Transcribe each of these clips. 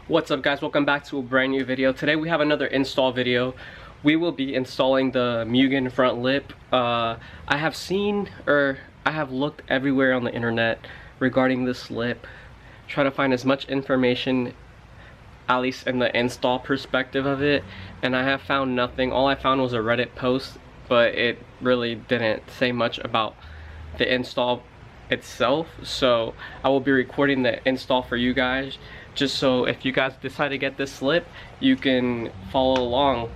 What's up guys, welcome back to a brand new video. Today we have another install video. We will be installing the Mugen front lip. I have looked everywhere on the internet regarding this lip, try to find as much information, at least in the install perspective of it, and I have found nothing. All I found was a Reddit post, but it really didn't say much about the install itself. So I will be recording the install for you guys, just so if you guys decide to get this slip, you can follow along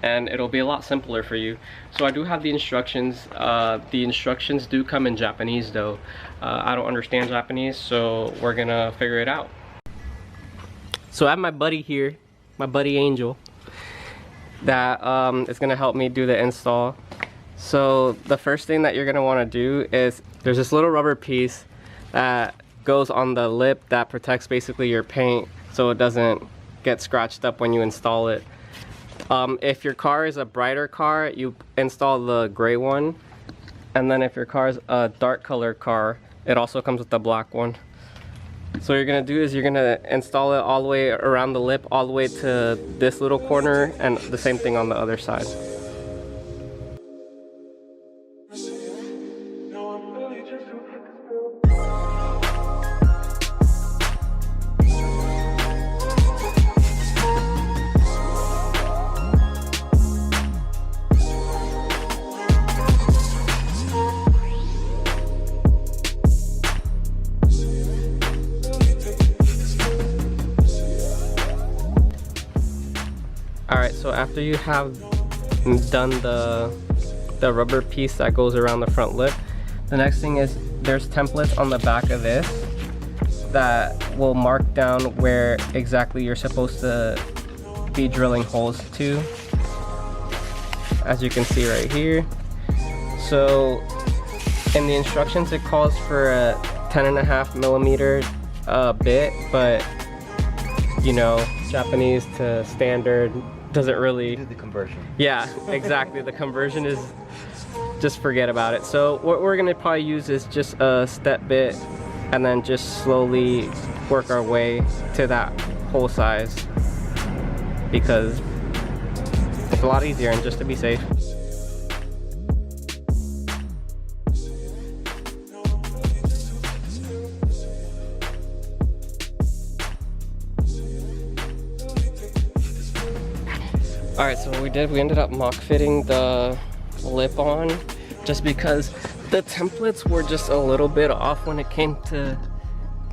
and it'll be a lot simpler for you. So I do have the instructions. The instructions do come in Japanese though. I don't understand Japanese, so we're gonna figure it out. So I have my buddy here, my buddy Angel, that is gonna help me do the install. So the first thing that you're gonna wanna do is, there's this little rubber piece that goes on the lip that protects basically your paint so it doesn't get scratched up when you install it. If your car is a brighter car, you install the gray one, and then if your car is a dark colored car, it also comes with the black one. So what you're gonna do is you're gonna install it all the way around the lip, all the way to this little corner, and the same thing on the other side. Alright, so after you have done the rubber piece that goes around the front lip, the next thing is there's templates on the back of this that will mark down where exactly you're supposed to be drilling holes to, as you can see right here. So in the instructions it calls for a 10.5 millimeter bit, but you know, Japanese to standard doesn't really do the conversion. Yeah, exactly. The conversion is, just forget about it. So what we're gonna probably use is just a step bit, and then just slowly work our way to that hole size, because it's a lot easier and just to be safe. Alright, so what we did, we ended up mock fitting the lip on, just because the templates were just a little bit off when it came to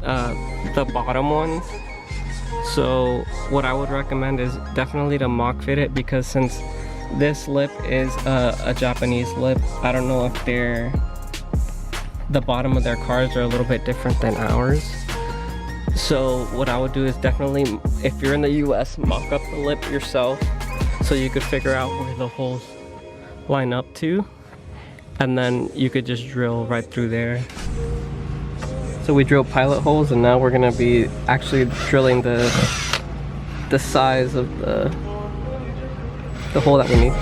the bottom ones. So what I would recommend is definitely to mock fit it, because since this lip is a Japanese lip, I don't know if the bottom of their cars are a little bit different than ours. So what I would do is definitely, if you're in the US, mock up the lip yourself, so you could figure out where the holes line up to, and then you could just drill right through there. So we drilled pilot holes, and now we're gonna be actually drilling the size of the hole that we need.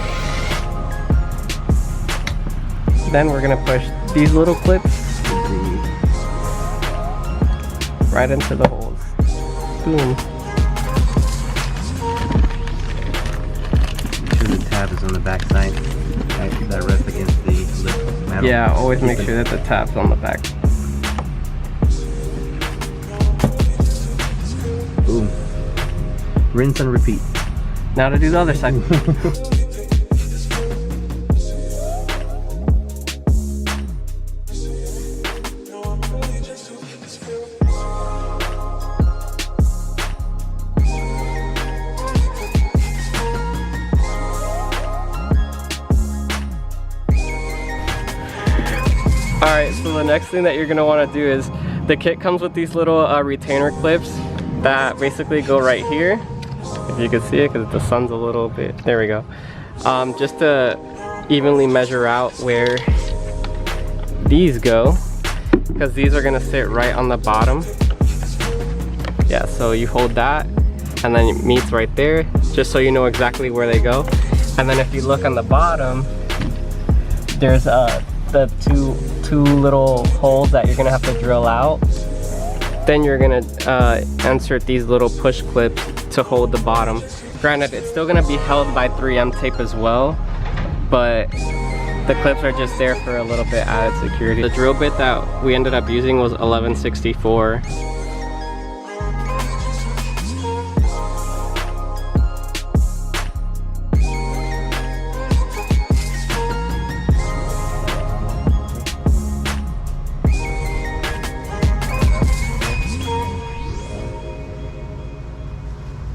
Then we're gonna push these little clips right into the holes. Boom. Tab is on the back side. Keep that rest against the lip metal. Yeah, always make sure that the tab's on the back. Boom. Rinse and repeat. Now to do the other side. Alright, so the next thing that you're going to want to do is, the kit comes with these little retainer clips that basically go right here. If you can see it, because the sun's a little bit, there we go. Just to evenly measure out where these go, because these are going to sit right on the bottom. Yeah, so you hold that, and then it meets right there, just so you know exactly where they go. And then if you look on the bottom, there's the two little holes that you're gonna have to drill out. Then you're gonna insert these little push clips to hold the bottom. Granted, it's still gonna be held by 3M tape as well, but the clips are just there for a little bit added security. The drill bit that we ended up using was 1164.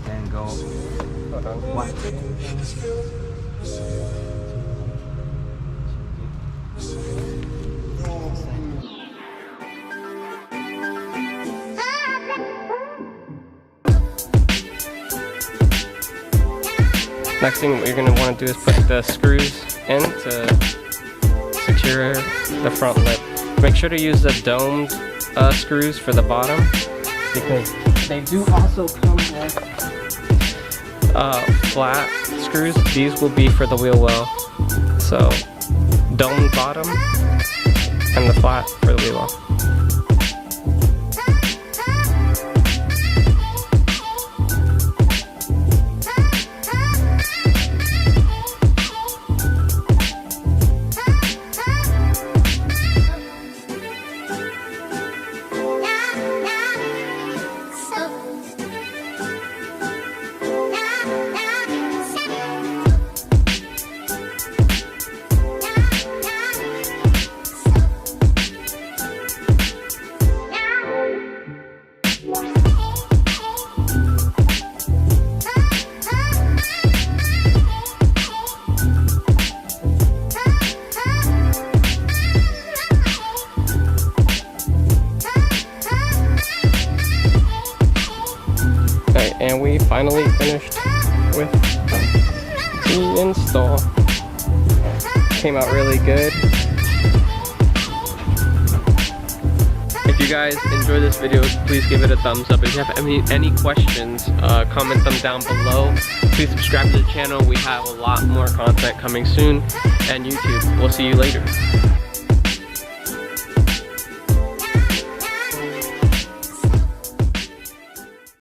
And go. Hold on. One. Next thing what you're going to want to do is put the screws in to secure the front lip. Make sure to use the domed screws for the bottom, because they do also come with flat screws. These will be for the wheel well. So domed bottom and the flat for the wheel well. And we finally finished with the install. Came out really good. If you guys enjoyed this video, please give it a thumbs up. If you have any questions, comment them down below. Please subscribe to the channel. We have a lot more content coming soon. And YouTube, we'll see you later.